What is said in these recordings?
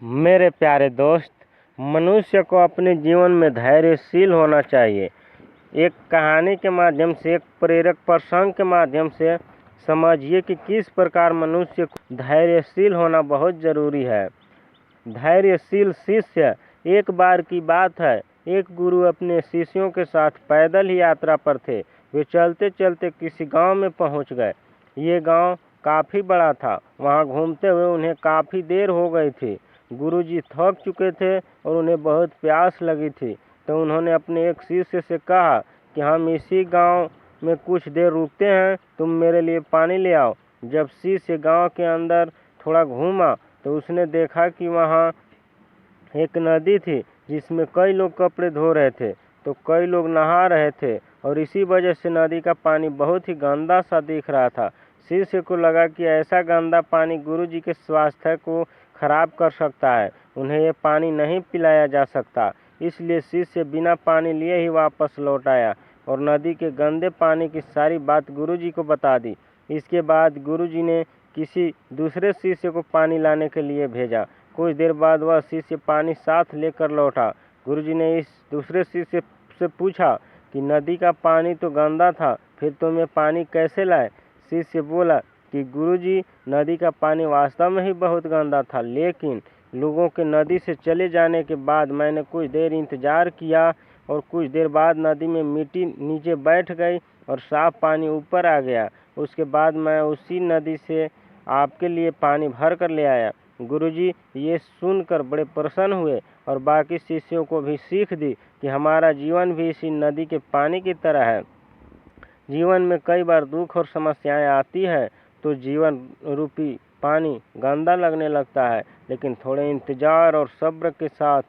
मेरे प्यारे दोस्त, मनुष्य को अपने जीवन में धैर्यशील होना चाहिए। एक कहानी के माध्यम से, एक प्रेरक प्रसंग के माध्यम से समझिए कि किस प्रकार मनुष्य को धैर्यशील होना बहुत ज़रूरी है। धैर्यशील शिष्य। एक बार की बात है, एक गुरु अपने शिष्यों के साथ पैदल ही यात्रा पर थे। वे चलते चलते किसी गांव में पहुंच गए। ये गांव काफ़ी बड़ा था। वहां घूमते हुए उन्हें काफ़ी देर हो गई थी। गुरुजी थक चुके थे और उन्हें बहुत प्यास लगी थी। तो उन्होंने अपने एक शिष्य से कहा कि हम इसी गांव में कुछ देर रुकते हैं, तुम मेरे लिए पानी ले आओ। जब शिष्य गांव के अंदर थोड़ा घूमा तो उसने देखा कि वहाँ एक नदी थी जिसमें कई लोग कपड़े धो रहे थे, तो कई लोग नहा रहे थे और इसी वजह से नदी का पानी बहुत ही गंदा सा दिख रहा था। शिष्य को लगा कि ऐसा गंदा पानी गुरुजी के स्वास्थ्य को खराब कर सकता है, उन्हें ये पानी नहीं पिलाया जा सकता। इसलिए शिष्य बिना पानी लिए ही वापस लौट आया और नदी के गंदे पानी की सारी बात गुरुजी को बता दी। इसके बाद गुरुजी ने किसी दूसरे शिष्य को पानी लाने के लिए भेजा। कुछ देर बाद वह शिष्य पानी साथ लेकर लौटा। गुरुजी ने इस दूसरे शिष्य से पूछा कि नदी का पानी तो गंदा था, फिर तुम्हें पानी कैसे लाए? शिष्य बोला कि गुरुजी, नदी का पानी वास्तव में ही बहुत गंदा था, लेकिन लोगों के नदी से चले जाने के बाद मैंने कुछ देर इंतजार किया और कुछ देर बाद नदी में मिट्टी नीचे बैठ गई और साफ पानी ऊपर आ गया। उसके बाद मैं उसी नदी से आपके लिए पानी भर कर ले आया। गुरुजी ये सुनकर बड़े प्रसन्न हुए और बाकी शिष्यों को भी सीख दी कि हमारा जीवन भी इसी नदी के पानी की तरह है। जीवन में कई बार दुख और समस्याएं आती है तो जीवन रूपी पानी गंदा लगने लगता है, लेकिन थोड़े इंतजार और सब्र के साथ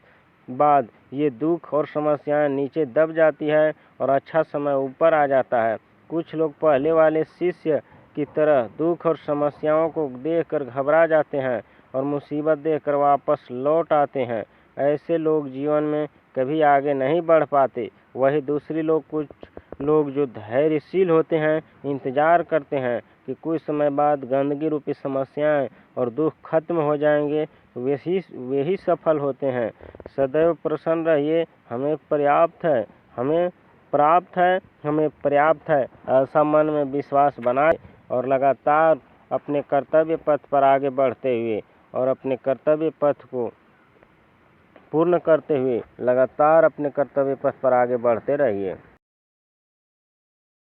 बाद ये दुख और समस्याएं नीचे दब जाती है और अच्छा समय ऊपर आ जाता है। कुछ लोग पहले वाले शिष्य की तरह दुख और समस्याओं को देखकर घबरा जाते हैं और मुसीबत देखकर वापस लौट आते हैं। ऐसे लोग जीवन में कभी आगे नहीं बढ़ पाते। वही दूसरी लोग, कुछ लोग जो धैर्यशील होते हैं, इंतजार करते हैं कि कुछ समय बाद गंदगी रूपी समस्याएं और दुख खत्म हो जाएंगे, वे ही सफल होते हैं। सदैव प्रसन्न रहिए, हमें पर्याप्त है, हमें प्राप्त है, हमें पर्याप्त है, ऐसा मन में विश्वास बनाए और लगातार अपने कर्तव्य पथ पर आगे बढ़ते हुए और अपने कर्तव्य पथ को पूर्ण करते हुए लगातार अपने कर्तव्य पथ पर आगे बढ़ते रहिए।